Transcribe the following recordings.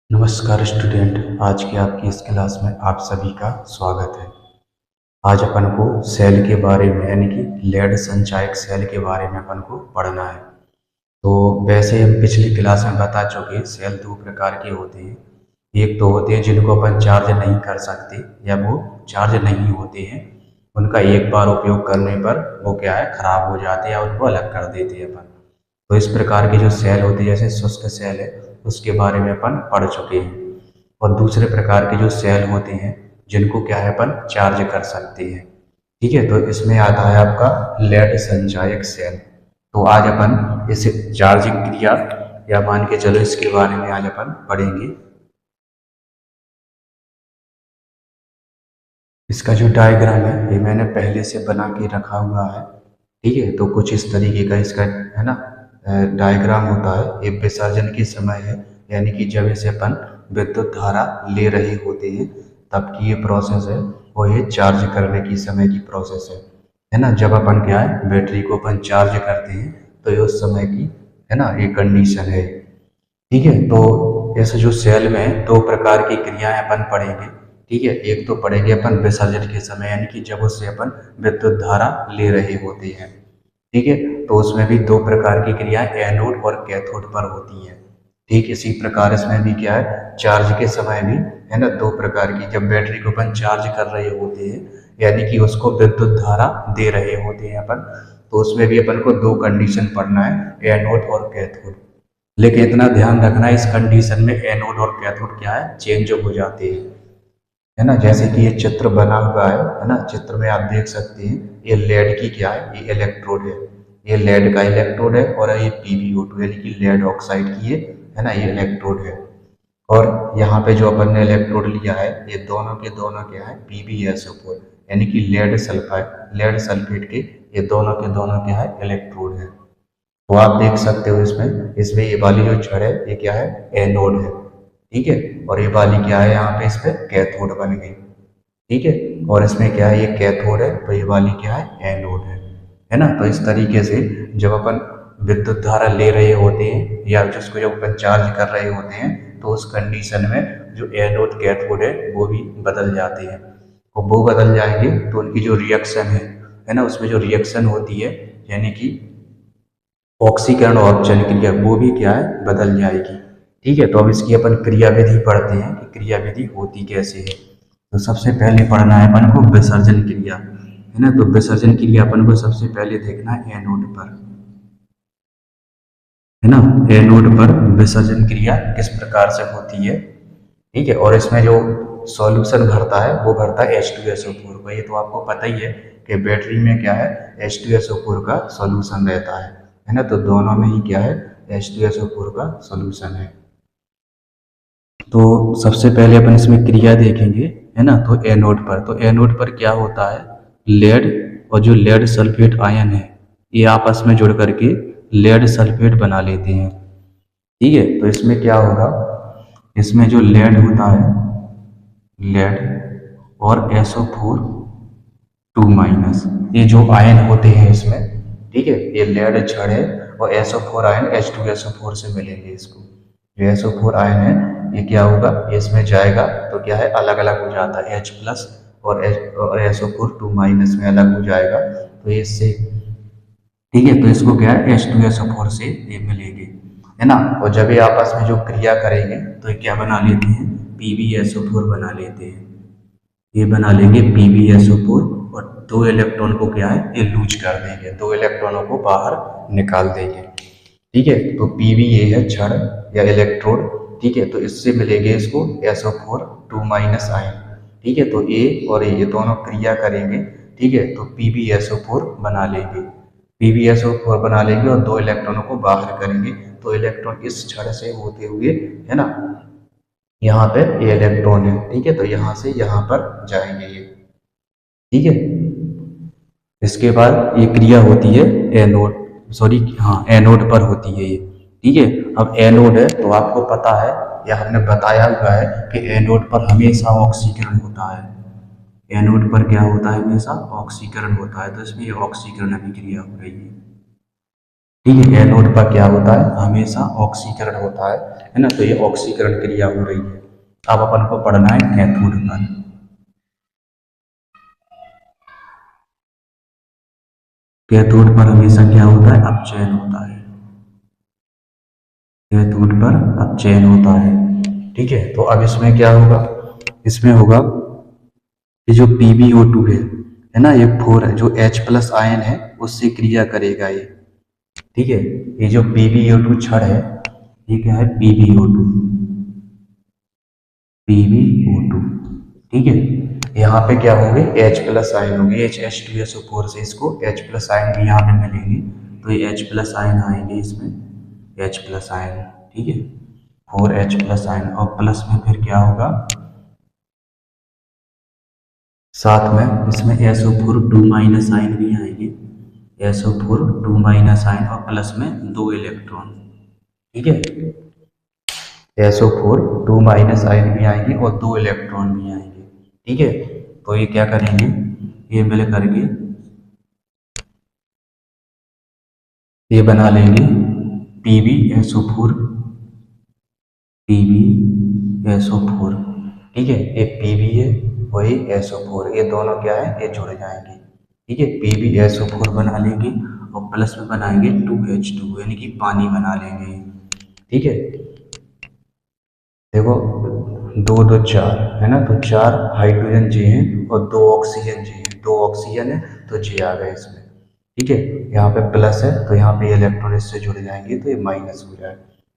नमस्कार स्टूडेंट, आज की आपकी इस क्लास में आप सभी का स्वागत है। आज अपन को सेल के बारे में यानी कि लेड संचायक सेल के बारे में अपन को पढ़ना है। तो वैसे हम पिछली क्लास में बता चुके सेल दो प्रकार के होते हैं। एक तो होते हैं जिनको अपन चार्ज नहीं कर सकते या वो चार्ज नहीं होते हैं, उनका एक बार उपयोग करने पर वो क्या है खराब हो जाते हैं या उनको अलग कर देते हैं अपन। तो इस प्रकार के जो सेल होते हैं जैसे शुष्क सेल है, उसके बारे में अपन पढ़ चुके हैं। और दूसरे प्रकार के जो सेल होते हैं जिनको क्या है अपन चार्ज कर सकते हैं। ठीक है, तो इसमें आता है आपका लेड संचायक सेल। तो आज अपन इस चार्जिंग क्रिया या मान के चलो इसके बारे में आज अपन पढ़ेंगे। इसका जो डायग्राम है ये मैंने पहले से बना के रखा हुआ है। ठीक है, तो कुछ इस तरीके का इसका है ना डायग्राम होता है। ये विसर्जन के समय है, यानी कि जब इसे अपन विद्युत धारा ले रहे होते हैं तब की ये प्रोसेस है। और ये चार्ज करने की समय की प्रोसेस है ना। जब अपन क्या है बैटरी को अपन चार्ज करते हैं तो ये उस समय की है ना ये कंडीशन है। ठीक है, तो ऐसे जो सेल में दो प्रकार की क्रियाएं अपन पढ़ेंगे। ठीक है, एक तो पढ़ेंगे अपन विसर्जन के समय यानी कि जब उससे अपन विद्युत धारा ले रहे होते हैं। ठीक है, तो उसमें भी दो प्रकार की क्रियाएं एनोड और कैथोड पर होती हैं। ठीक इसी प्रकार इसमें भी क्या है चार्ज के समय भी है ना दो प्रकार की, जब बैटरी को अपन चार्ज कर रहे होते हैं यानी कि उसको विद्युत धारा दे रहे होते हैं अपन, तो उसमें भी अपन को दो कंडीशन पढ़ना है, एनोड और कैथोड। लेकिन इतना ध्यान रखना है इस कंडीशन में एनोड और कैथोड क्या है चेंज हो जाते हैं। है ना, जैसे कि ये चित्र बना हुआ है ना, चित्र में आप देख सकते हैं ये लेड की क्या है ये इलेक्ट्रोड है। ये लेड का इलेक्ट्रोड है और ये PbO2 यानी कि लेड ऑक्साइड की है ना ये इलेक्ट्रोड है। और यहाँ पे जो अपन ने इलेक्ट्रोड लिया है ये दोनों के दोनों क्या है PbSO4 यानी कि लेड सल्फाइड लेड सल्फेट के ये दोनों क्या है इलेक्ट्रोड है। तो आप देख सकते हो इसमें इसमें ये वाली जो छड़ है ये क्या है एनोड है। ठीक है, और ये वाली क्या है यहाँ पे इस पे कैथोड बन गई। ठीक है, और इसमें क्या है ये कैथोड है तो ये वाली क्या है एनोड है ना। तो इस तरीके से जब अपन विद्युत धारा ले रहे होते हैं या जिसको जब अपन चार्ज कर रहे होते हैं तो उस कंडीशन में जो एनोड कैथोड है वो भी बदल जाते हैं। और वो बदल जाएंगे तो उनकी जो रिएक्शन है ना उसमें जो रिएक्शन होती है यानी कि ऑक्सीकरण और अपचयन क्रिया वो भी क्या है बदल जाएगी। ठीक है, तो अब इसकी अपन क्रिया विधि पढ़ते हैं कि क्रिया विधि होती कैसे है। तो सबसे पहले पढ़ना है अपन को विसर्जन क्रिया है ना। तो विसर्जन क्रिया अपन को सबसे पहले देखना है एनोड पर है ना। एनोड पर विसर्जन क्रिया किस प्रकार से होती है। ठीक है, और इसमें जो सॉल्यूशन भरता है वो भरता है H2SO4 को। ये तो आपको पता ही है कि बैटरी में क्या है H2SO4 का सॉल्यूशन रहता है ना। तो दोनों में ही क्या है H2SO4 का सॉल्यूशन है। तो सबसे पहले अपन इसमें क्रिया देखेंगे है ना। तो एनोड पर क्या होता है लेड और जो लेड सल्फेट आयन है ये आपस में जुड़ करके लेड सल्फेट बना लेते हैं। ठीक है, तो इसमें क्या होगा इसमें जो लेड होता है लेड और SO4 2- ये जो आयन होते हैं इसमें। ठीक है, ये लेड छड़ है और SO4 आयन H2SO4 से मिलेंगे इसको। जो SO4 आयन है ये क्या होगा ये इसमें जाएगा तो क्या है अलग अलग हो जाता है H+ और SO4 2- में अलग हो जाएगा। तो ये इससे ठीक है, तो इसको क्या है H2SO4 से ये मिलेंगे है ना। और जब ये आपस में जो क्रिया करेंगे तो ये क्या बना लेते हैं PbSO4 बना लेते हैं। ये बना लेंगे PbSO4 और दो इलेक्ट्रॉन को क्या है ये लूज कर देंगे, दो इलेक्ट्रॉनों को बाहर निकाल देंगे। ठीक है, तो Pb ये है क्षण या इलेक्ट्रोड। ठीक है, तो इससे मिलेंगे इसको SO4 2- आयन। ठीक है, तो A और ये दोनों क्रिया करेंगे। ठीक है, तो PbSO4 बना लेंगे। PbSO4 बना लेंगे और दो इलेक्ट्रॉनों को बाहर करेंगे। तो इलेक्ट्रॉन इस क्षण से होते हुए है ना यहाँ पे ये इलेक्ट्रॉन है। ठीक है, तो यहाँ से यहाँ पर जाएंगे ये। ठीक है, इसके बाद ये क्रिया होती है एनोड सॉरी हाँ एनोड पर होती है ये। ठीक है, अब एनोड है तो आपको पता है या हमने बताया हुआ है कि एनोड पर हमेशा ऑक्सीकरण होता है। एनोड पर क्या होता है हमेशा ऑक्सीकरण होता है। तो इसमें ये ऑक्सीकरण अभिक्रिया हो रही है। ठीक है। एनोड पर क्या होता है, हमेशा ऑक्सीकरण होता है ना, तो ये ऑक्सीकरण क्रिया हो रही है। अब अपन को पढ़ना है कैथोड पर। कैथोड पर हमेशा क्या होता है, अपचयन होता है। कैथोड पर अपचयन होता है। ठीक है, तो अब इसमें क्या होगा, इसमें होगा ये जो PbO2 है ना, ये 4 है, जो H प्लस आयन है उससे क्रिया करेगा ये। ठीक है, ये जो PbO2 क्षण है, ये क्या है, PbO2। PbO2, ठीक है। यहाँ पे क्या होंगे, H प्लस आयन होंगे, H2SO4 से इसको H प्लस आयन भी यहाँ पे मिलेंगे, तो ये H प्लस आयन आएंगे इसमें, H प्लस आयन। ठीक है, 4H प्लस आयन, और प्लस में फिर क्या होगा, साथ में इसमें SO4 2 माइनस आयन भी आएंगे, SO4 2 माइनस आयन, और प्लस में 2 इलेक्ट्रॉन। ठीक है, SO4 2 माइनस आयन भी आएंगे और 2 इलेक्ट्रॉन भी आएंगे। ठीक है, तो ये क्या करेंगे, ये मिल करके ये बना लेंगे PbSO4, PbSO4। ठीक है, एक Pb है, वही SO4, ये दोनों क्या है, ये जुड़ जाएंगे। ठीक है, PbSO4 बना लेंगे और प्लस में बनाएंगे 2H2, यानी कि पानी बना लेंगे। ठीक है, देखो, दो दो चार है ना, तो 4 हाइड्रोजन जे हैं और 2 ऑक्सीजन जे हैं, 2 ऑक्सीजन है तो जे आ गए इसमें। ठीक है, यहाँ पे प्लस है तो यहाँ पे इलेक्ट्रॉन इससे जुड़ जाएंगे तो ये माइनस हो जाए।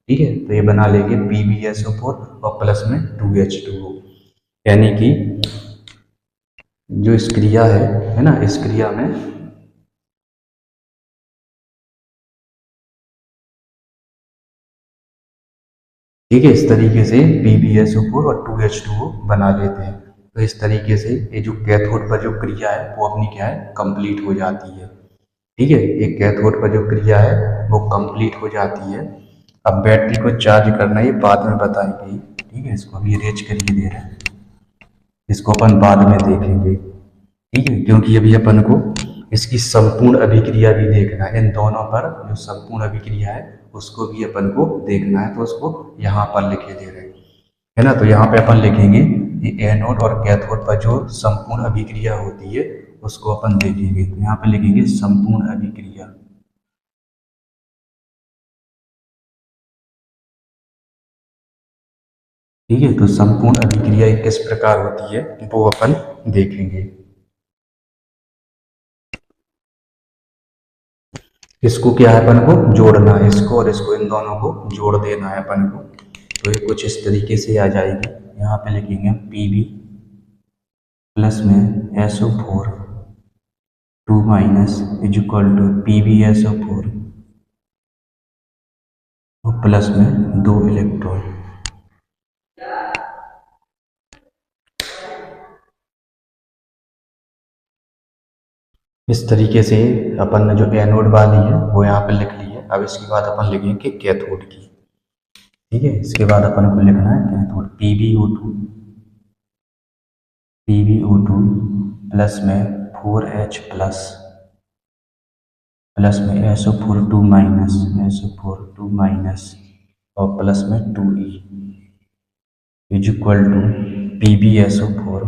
ठीक है, तो ये बना लेंगे PbSO4 और प्लस में 2H2O, यानी कि जो इस क्रिया है ना, इस क्रिया में ठीक है, इस तरीके से PbSO4 और 2H2O बना लेते हैं। तो इस तरीके से ये जो कैथोड पर जो क्रिया है वो अपनी क्या है, कंप्लीट हो जाती है। ठीक है, ये कैथोड पर जो क्रिया है वो कंप्लीट हो जाती है। अब बैटरी को चार्ज करना ये बाद में बताएंगे। ठीक है, इसको अभी रेज करके दे रहे हैं, इसको अपन बाद में देखेंगे। ठीक है, क्योंकि अभी अपन को इसकी संपूर्ण अभिक्रिया भी देखना है, इन दोनों पर जो संपूर्ण अभिक्रिया है उसको भी अपन को देखना है, तो उसको यहाँ पर लिखे दे रहे हैं, है ना। तो यहाँ पे अपन लिखेंगे ये एनोड और कैथोड पर जो संपूर्ण अभिक्रिया होती है उसको अपन देखेंगे, तो यहाँ पे लिखेंगे संपूर्ण अभिक्रिया। ठीक है, तो संपूर्ण अभिक्रिया किस प्रकार होती है वो अपन देखेंगे। इसको क्या है, अपन को जोड़ना है, इसको और इसको, इन दोनों को जोड़ देना है अपन को, तो ये कुछ इस तरीके से आ जाएगी। यहाँ पे लिखेंगे Pb प्लस में SO4 2 minus is equal to PbSO4 और प्लस में 2 इलेक्ट्रॉन। इस तरीके से अपन ने जो एनोड वाली है वो यहाँ पे लिख ली है। अब इसके बाद अपन लिखेंगे कैथोड की। ठीक है, इसके बाद अपन को लिखना है कैथोड PbO2 प्लस में 4H प्लस प्लस में SO4 2 माइनस SO4 2 माइनस और प्लस में 2E is equal to PbSO4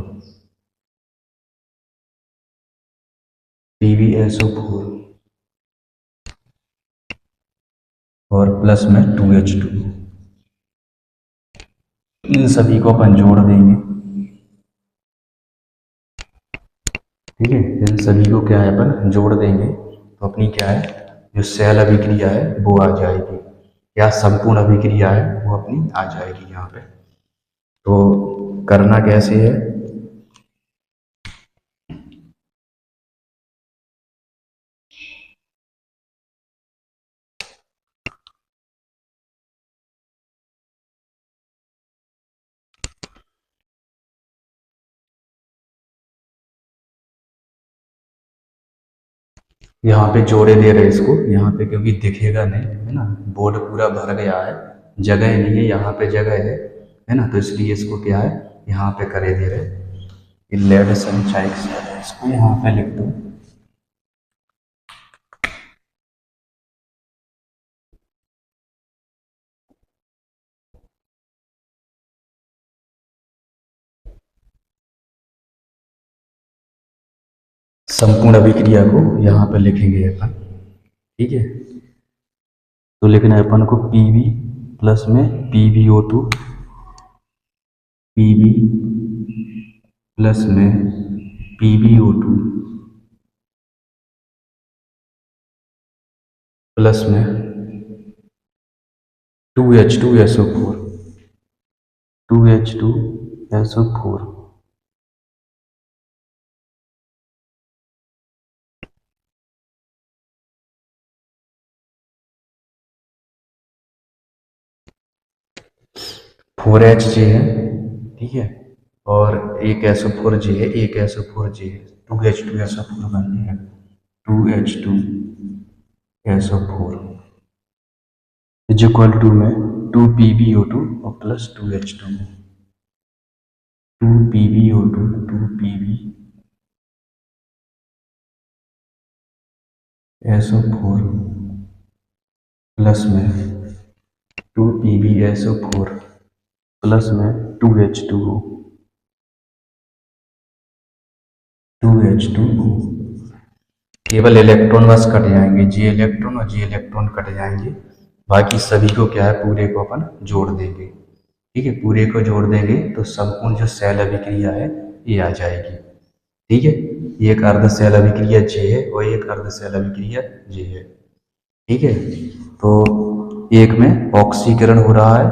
और प्लस में 2H2। इन सभी को अपन जोड़ देंगे। ठीक है, इन सभी को क्या है, अपन जोड़ देंगे तो अपनी क्या है, जो सेल अभिक्रिया है वो आ जाएगी, या संपूर्ण अभिक्रिया है वो अपनी आ जाएगी यहाँ पे। तो करना कैसे है, यहाँ पे जोड़े दे रहे इसको यहाँ पे, क्योंकि दिखेगा नहीं है ना, बोर्ड पूरा भर गया है, जगह नहीं है, यहाँ पे जगह है ना, तो इसलिए इसको क्या है, यहाँ पे करे दे रहे। लेड सनचाइक इसको यहाँ पे लिख दो। संपूर्ण अभिक्रिया को यहाँ पे लिखेंगे अपन, ठीक है। तो लिखना है अपन को Pb प्लस में PbO2, Pb प्लस में PbO2 प्लस में 2H2SO4, 2H2SO4। Four H J है, ठीक है, और एक SO4 जे है, एक SO4 जे है, 2H2SO4 बन गया, 2H2SO4 इज इक्वल टू में 2PbO2 और plus 2H2, 2PbO2, 2PbSO4 plus में 2PbSO4 प्लस में 2H2O, 2H2O। केवल इलेक्ट्रॉन बस कट जाएंगे, जी इलेक्ट्रॉन और जी इलेक्ट्रॉन कट जाएंगे, बाकी सभी को क्या है पूरे को अपन जोड़ देंगे, ठीक है। पूरे को जोड़ देंगे तो संपूर्ण जो सेल अभिक्रिया है ये आ जाएगी, ठीक है। एक अर्ध सेल अभिक्रिया जे है और एक अर्ध सेल अभिक्रिया जे है, ठीक है। तो एक में ऑक्सीकरण हो रहा है,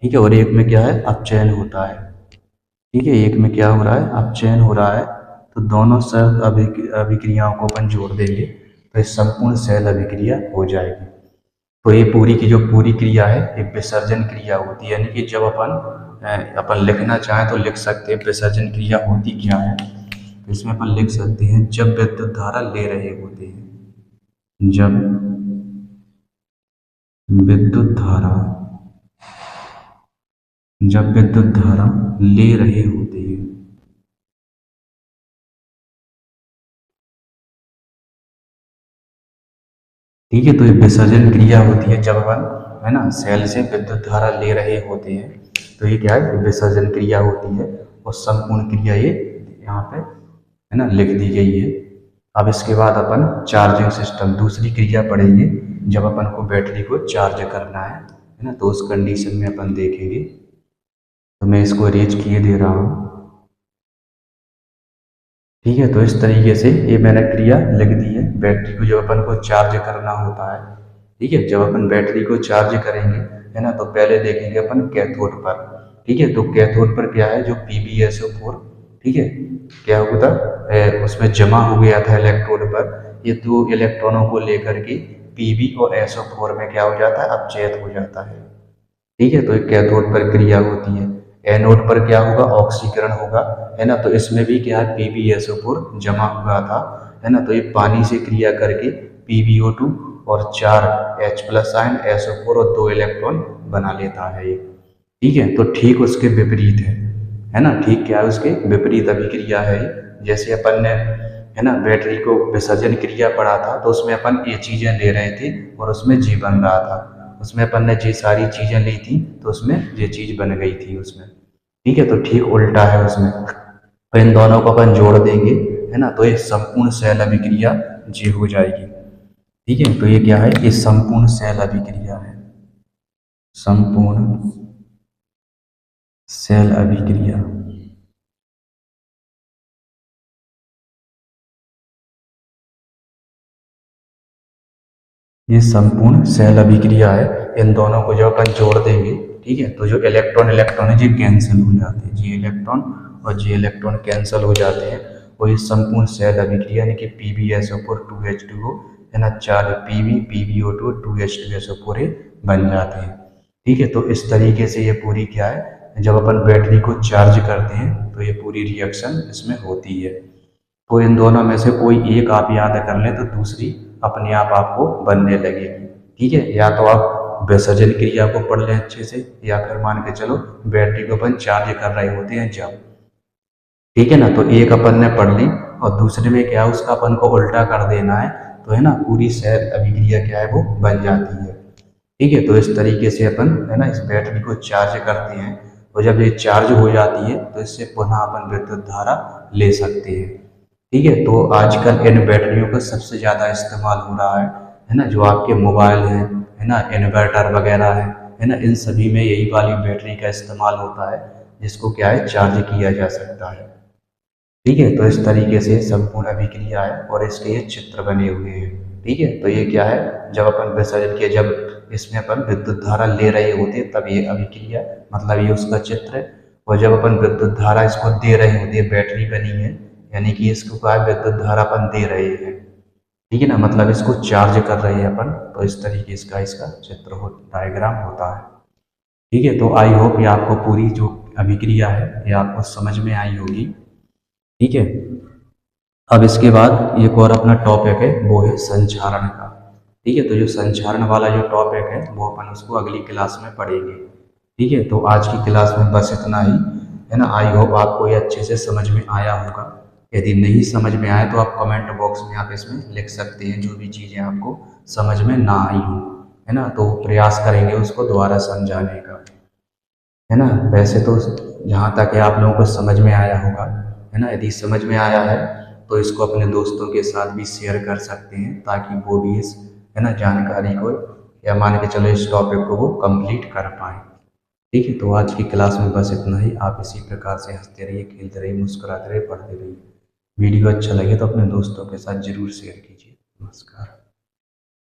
ठीक है, और एक में क्या है अपचयन होता है, ठीक है। एक में क्या हो रहा है अपचयन हो रहा है, तो दोनों सेल अभिक्रियाओं को अपन जोड़ देंगे तो ये संपूर्ण सेल अभिक्रिया हो जाएगी। तो ये पूरी की जो पूरी क्रिया है ये विसर्जन क्रिया होती है, यानी कि जब अपन लिखना चाहें तो लिख सकते हैं विसर्जन क्रिया होती क्या है। तो इसमें अपन लिख सकते हैं जब विद्युत धारा ले रहे होते हैं, जब विद्युत धारा ले रहे होते हैं, ठीक है। तो ये विसर्जन क्रिया होती है जब अपन है ना सेल से विद्युत धारा ले रहे होते हैं, तो ये क्या है विसर्जन क्रिया होती है। और संपूर्ण क्रिया ये यहाँ पे है ना लिख दी गई है। अब इसके बाद अपन चार्जिंग सिस्टम दूसरी क्रिया पढ़ेंगे, जब अपन को बैटरी को चार्ज करना है ना, तो उस कंडीशन में अपन देखेंगे। तो मैं इसको अरेंज किए दे रहा हूँ, ठीक है। तो इस तरीके से ये मैंने क्रिया लिख दी है। बैटरी को जब अपन को चार्ज करना होता है, ठीक है, जब अपन बैटरी को चार्ज करेंगे है ना, तो पहले देखेंगे अपन कैथोड पर, ठीक है। तो कैथोड पर क्या है जो PbSO4, ठीक है, क्या होता है उसमें जमा हो गया था इलेक्ट्रोड पर, ये दो इलेक्ट्रॉनों को लेकर के Pb और SO4 में क्या हो जाता है अपचयित हो जाता है, ठीक है। तो एक कैथोड पर क्रिया होती है। एनोड पर क्या होगा ऑक्सीकरण होगा, है ना। तो इसमें भी क्या है PbSO4 जमा हुआ था, है ना। तो ये पानी से क्रिया करके PbO2 और 4 H प्लस आयन SO4 और 2 इलेक्ट्रॉन बना लेता है ये, ठीक है। तो ठीक उसके विपरीत है ना, ठीक क्या है उसके विपरीत अभिक्रिया है। जैसे अपन ने है ना बैटरी को विसर्जन क्रिया पढ़ा था, तो उसमें अपन ये चीजें ले रहे थे और उसमें जी बन रहा था, उसमें अपन ने जी सारी चीजें ली थी तो उसमें ये चीज बन गई थी उसमें, ठीक है। तो ठीक उल्टा है उसमें, तो इन दोनों को अपन जोड़ देंगे है ना, तो ये संपूर्ण सेल अभिक्रिया जी हो जाएगी, ठीक है। तो ये क्या है ये संपूर्ण सेल अभिक्रिया है, संपूर्ण सेल अभिक्रिया। ये संपूर्ण सेल अभिक्रिया है। इन दोनों को जब अपन जोड़ देंगे, ठीक है, तो जो इलेक्ट्रॉन इलेक्ट्रॉन है जी कैंसिल हो जाते हैं, जी इलेक्ट्रॉन और जी इलेक्ट्रॉन कैंसिल हो जाते हैं, और ये संपूर्ण सेल अभिक्रिया यानी कि PbSO4 2H2O है ना, 4 Pb PbO2 2H2SO4 बन जाते हैं, ठीक है। तो इस तरीके से ये पूरी क्या है जब अपन बैटरी को चार्ज करते हैं तो ये पूरी रिएक्शन इसमें होती है। तो इन दोनों में से कोई एक आप याद कर लें तो दूसरी अपने आप आपको बनने लगेगी, ठीक है। या तो आप विसर्जन क्रिया को पढ़ लें अच्छे से, या फिर मान के चलो बैटरी को अपन चार्ज कर रहे होते हैं जब, ठीक है ना। तो एक अपन ने पढ़ ली और दूसरे में क्या है उसका अपन को उल्टा कर देना है, तो है ना पूरी सेल अभिक्रिया क्या है वो बन जाती है, ठीक है। तो इस तरीके से अपन है ना इस बैटरी को चार्ज करते हैं, और जब ये चार्ज हो जाती है तो इससे पुनः अपन विद्युत धारा ले सकते हैं, ठीक है। तो आजकल इन बैटरियों का सबसे ज़्यादा इस्तेमाल हो रहा है ना, जो आपके मोबाइल हैं, है ना, इन्वर्टर वगैरह है ना, इन सभी में यही वाली बैटरी का इस्तेमाल होता है, जिसको क्या है, चार्ज किया जा सकता है। ठीक है। तो इस तरीके से संपूर्ण अभिक्रिया है और इसके ये चित्र बने हुए हैं। ठीक है। तो ये क्या है, जब अपन विसर्जन किया, जब इसमें अपन विद्युत धारा ले रहे होते हैं तब ये अभिक्रिया, मतलब ये उसका चित्र है। और जब अपन विद्युत धारा इसको दे रहे होते हैं, बैटरी बनी है, यानी कि इसको क्या है, विद्युत धारा अपन दे रहे हैं। ठीक है ना, मतलब इसको चार्ज कर रहे हैं अपन, तो इस तरीके इसका इसका चित्र हो, डायग्राम होता है। ठीक है। तो आई होप ये आपको पूरी जो अभिक्रिया है ये आपको समझ में आई होगी। ठीक है। अब इसके बाद एक और अपना टॉपिक है, वो है संचारण का। ठीक है। तो जो संचारण वाला जो टॉपिक है वो अपन उसको अगली क्लास में पढ़ेंगे। ठीक है। तो आज की क्लास में बस इतना ही, है ना। आई होप आपको ये अच्छे से समझ में आया होगा। यदि नहीं समझ में आए तो आप कमेंट बॉक्स में आप इसमें लिख सकते हैं, जो भी चीज़ें आपको समझ में ना आई हो, है ना, तो प्रयास करेंगे उसको दोबारा समझाने का, है ना। वैसे तो जहाँ तक है आप लोगों को समझ में आया होगा, है ना। यदि समझ में आया है तो इसको अपने दोस्तों के साथ भी शेयर कर सकते हैं, ताकि वो भी इस, है ना, जानकारी को, या मान के चलो इस टॉपिक को वो कंप्लीट कर पाए। ठीक है। तो आज की क्लास में बस इतना ही। आप इसी प्रकार से हंसते रहिए, खेलते रहिए, मुस्कुराते रहिए, पढ़ते रहिए। वीडियो अच्छा लगे तो अपने दोस्तों के साथ जरूर शेयर कीजिए। नमस्कार।